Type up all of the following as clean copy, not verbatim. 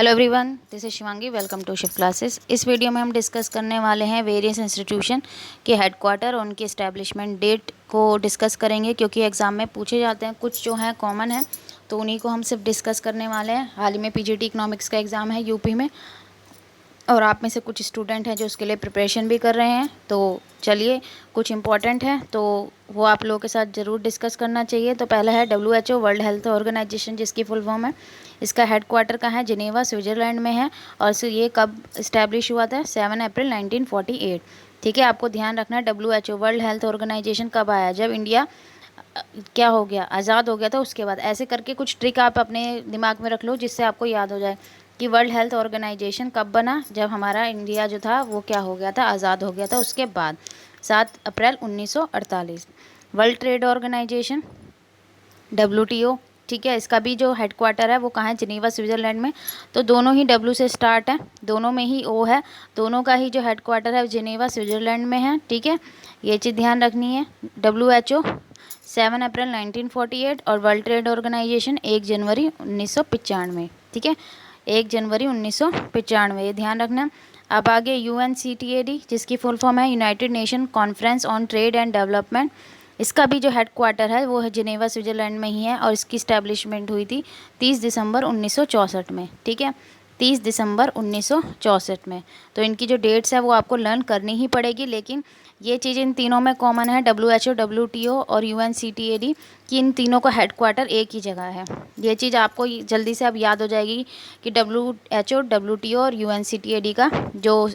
Hello everyone, this is Shivangi. Welcome to shift classes. इस video में हम डिस्कस करने वाले हैं वेरियस इंस्टीट्यूशन के हेडक्वार्टर और उनकी एस्टेब्लिशमेंट डेट को डिस्कस करेंगे, क्योंकि एग्ज़ाम में पूछे जाते हैं। कुछ जो हैं कॉमन है, तो उन्हीं को हम सिर्फ डिस्कस करने वाले हैं। हाल ही में पीजीटी इकोनॉमिक्स का एग्ज़ाम है यूपी में, और आप में से कुछ स्टूडेंट हैं जो उसके लिए प्रिपरेशन भी कर रहे हैं। तो चलिए, कुछ इंपॉर्टेंट है तो वो आप लोगों के साथ ज़रूर डिस्कस करना चाहिए। तो पहला है WHO, वर्ल्ड हेल्थ ऑर्गेनाइजेशन, जिसकी फुल फॉर्म है। इसका हेडक्वार्टर कहाँ है? जिनेवा, स्विट्ज़रलैंड में है। और ये कब इस्टेब्लिश हुआ था? 7 अप्रैल 1948। ठीक है, आपको ध्यान रखना है WHO, वर्ल्ड हेल्थ ऑर्गेनाइजेशन कब आया? जब इंडिया क्या हो गया, आज़ाद हो गया था, उसके बाद। ऐसे करके कुछ ट्रिक आप अपने दिमाग में रख लो, जिससे आपको याद हो जाए कि वर्ल्ड हेल्थ ऑर्गेनाइजेशन कब बना? जब हमारा इंडिया जो था वो क्या हो गया था, आज़ाद हो गया था, उसके बाद 7 अप्रैल 1948। वर्ल्ड ट्रेड ऑर्गेनाइजेशन, WTO, ठीक है, इसका भी जो हेडक्वार्टर है वो कहाँ है? जिनेवा, स्विट्ज़रलैंड में। तो दोनों ही W से स्टार्ट है, दोनों में ही O है। दोनों का ही जो हेडक्वार्टर है वो जिनेवा, स्विट्ज़रलैंड में है। ठीक है, ये चीज़ ध्यान रखनी है। WHO 7 अप्रैल 1948 और वर्ल्ड ट्रेड ऑर्गेनाइजेशन 1 जनवरी 1995। ठीक है, 1 जनवरी 1995, ये ध्यान रखना। अब आगे UNCTAD, जिसकी फुल फॉर्म है United nation conference on trade and development. इसका भी जो हेडक्वार्टर है वो है जिनेवा, स्विट्ज़रलैंड में ही है, और इसकी स्टैब्लिशमेंट हुई थी 30 दिसंबर 1964 में। ठीक है, 30 दिसंबर 1964 में। तो इनकी जो डेट्स है वो आपको लर्न करनी ही पड़ेगी, लेकिन ये चीज़ इन तीनों में कॉमन है, WHO, WTO और UNCTAD, कि इन तीनों का हेडक्वार्टर एक ही जगह है। ये चीज़ आपको जल्दी से अब याद हो जाएगी कि WHO, WTO और UNCTAD का जो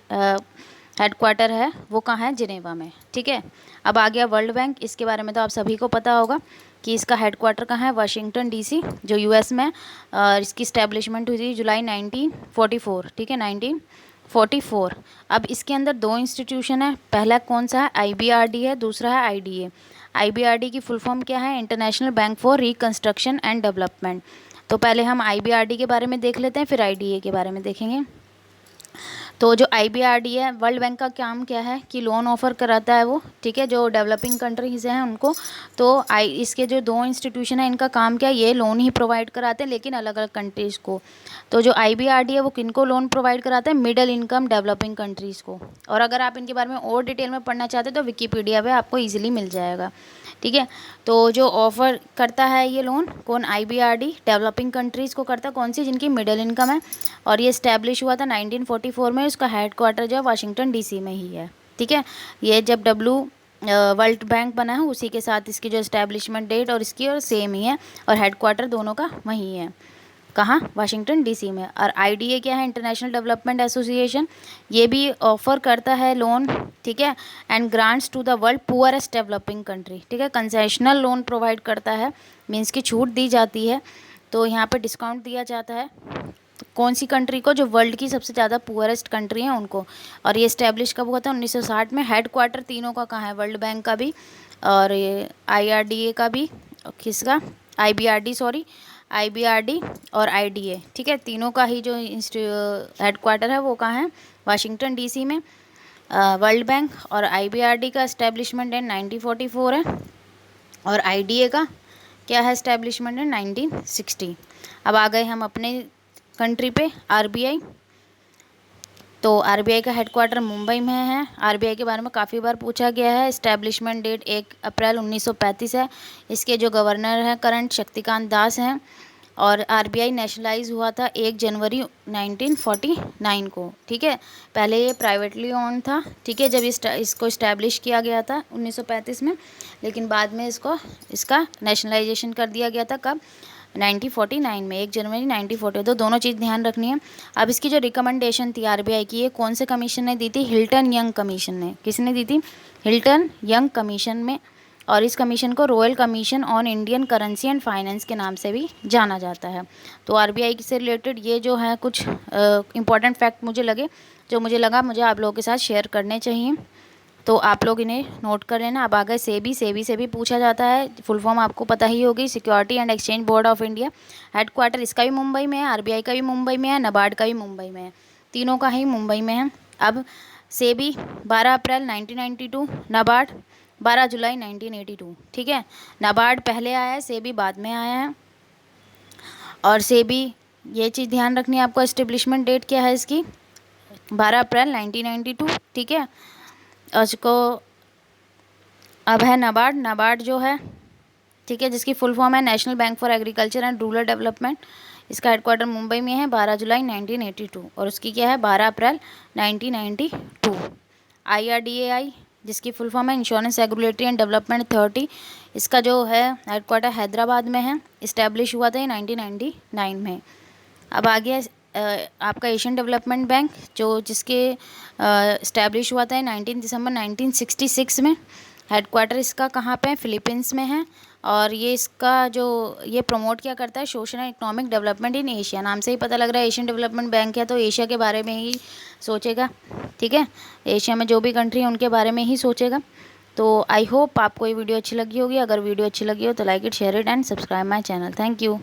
हेडक्वार्टर है वो कहाँ है? जिनेवा में। ठीक है, अब आ गया वर्ल्ड बैंक। इसके बारे में तो आप सभी को पता होगा कि इसका हेडक्वार्टर कहाँ है? वाशिंगटन DC, जो US में। इसकी स्टैब्लिशमेंट हुई थी जुलाई 1944। ठीक है, 1944। अब इसके अंदर दो इंस्टीट्यूशन है। पहला कौन सा है? IBRD है, दूसरा है IDA। IBRD की फुल फॉर्म क्या है? International bank for reconstruction and development. तो पहले हम IBRD के बारे में देख लेते हैं, फिर IDA के बारे में देखेंगे। तो जो IBRD है, वर्ल्ड बैंक का काम क्या है कि लोन ऑफर कराता है वो। ठीक है, जो डेवलपिंग कंट्रीज़ हैं उनको। तो इसके जो दो इंस्टीट्यूशन है, इनका काम क्या है? ये लोन ही प्रोवाइड कराते हैं, लेकिन अलग अलग कंट्रीज़ को। तो जो IBRD है वो किनको लोन प्रोवाइड कराता है? मिडिल इनकम डेवलपिंग कंट्रीज़ को। और अगर आप इनके बारे में और डिटेल में पढ़ना चाहते हैं तो विकीपीडिया पे आपको ईजिली मिल जाएगा। ठीक है, तो जो ऑफ़र करता है ये लोन, कौन? IBRD डेवलपिंग कंट्रीज़ को करता है। कौन सी? जिनकी मिडिल इनकम है। और ये इस्टेब्लिश हुआ था 1944 में। उसका हेडक्वार्टर जो है वाशिंगटन DC में ही है। ठीक है, ये जब वर्ल्ड बैंक बना है उसी के साथ इसकी जो इस्टेब्लिशमेंट डेट और इसकी और सेम ही है, और हेडक्वार्टर दोनों का वहीं है। कहाँ? वाशिंगटन DC में। और IDA क्या है? International development association. ये भी ऑफर करता है लोन। ठीक है, and grants to the world poorest developing country. ठीक है, कंसेशनल लोन प्रोवाइड करता है, मीन्स की छूट दी जाती है। तो यहाँ पे डिस्काउंट दिया जाता है कौन सी कंट्री को? जो वर्ल्ड की सबसे ज़्यादा पुअरेस्ट कंट्री है उनको। और ये इस्टेब्लिश कब हुआ था? 1960 में। हेडक्वार्टर तीनों का कहाँ है? वर्ल्ड बैंक का भी और ये IRDA का भी। किसका? IBRD, सॉरी, IBRD और IDA। ठीक है, तीनों का ही जो हेडक्वार्टर है वो कहाँ है? वाशिंगटन DC में। वर्ल्ड बैंक और IBRD का इस्टेब्लिशमेंट है 1944 है, और IDA का क्या है? इस्टेब्लिशमेंट है 1960। अब आ गए हम अपने कंट्री पे, RBI। तो RBI का हेडक्वार्टर मुंबई में है। RBI के बारे में काफ़ी बार पूछा गया है। इस्टेब्लिशमेंट डेट 1 अप्रैल 1935 है। इसके जो गवर्नर हैं करंट शक्तिकांत दास हैं। और RBI नेशनलाइज हुआ था 1 जनवरी 1949 को। ठीक है, पहले ये प्राइवेटली ओन था। ठीक है, जब इसको इस्टेब्लिश किया गया था 1935 में, लेकिन बाद में इसका नेशनलाइजेशन कर दिया गया था। कब? 1949 में, 1 जनवरी 1940। तो दोनों चीज़ ध्यान रखनी है। अब इसकी जो रिकमेंडेशन थी RBI की, ये कौन से कमीशन ने दी थी? हिल्टन यंग कमीशन ने। किसने दी थी? हिल्टन यंग कमीशन में। और इस कमीशन को royal commission on Indian currency and finance के नाम से भी जाना जाता है। तो RBI से रिलेटेड ये जो है कुछ इंपॉर्टेंट फैक्ट मुझे लगा मुझे आप लोगों के साथ शेयर करने चाहिए। तो आप लोग इन्हें नोट कर लेना। अब आ गए सेबी से भी पूछा जाता है। फुल फॉर्म आपको पता ही होगी, security and exchange board of India. Headquarter इसका भी मुंबई में है, RBI का भी मुंबई में है, NABARD का भी मुंबई में है, तीनों का ही मुंबई में है। अब सेबी 12 अप्रैल 1992, NABARD 12 जुलाई 1982। ठीक है, NABARD पहले आया है, सेबी बाद में आया है। और सेबी ये चीज़ ध्यान रखनी है आपको। एस्टेब्लिशमेंट डेट क्या है इसकी? 12 अप्रैल 1992, ठीक है। और इसको अब है नाबार्ड। नाबार्ड जो है, ठीक है, जिसकी फुल फॉर्म है national bank for agriculture and rural development. इसका हेडक्वार्टर मुंबई में है, 12 जुलाई 1982, और उसकी क्या है 12 अप्रैल 1992। IRDAI, जिसकी फुल फॉर्म है insurance regulatory and development authority. इसका जो है हेडक्वार्टर हैदराबाद में है। इस्टेब्लिश हुआ था ये 1999 में। अब आ गया आपका एशियन डेवलपमेंट बैंक, जो जिसके इस्टेब्लिश हुआ था 19 दिसंबर 1966 में। हेडक्वार्टर इसका कहाँ पे है? फिलीपींस में है। और ये इसका जो ये प्रमोट क्या करता है? Social and economic development in Asia. नाम से ही पता लग रहा है एशियन डेवलपमेंट बैंक है तो एशिया के बारे में ही सोचेगा, ठीक है। एशिया में जो भी कंट्री है उनके बारे में ही सोचेगा। तो आई होप आपको ये वीडियो अच्छी लगी होगी। अगर वीडियो अच्छी लगी हो तो like it, share it and subscribe my channel. Thank you.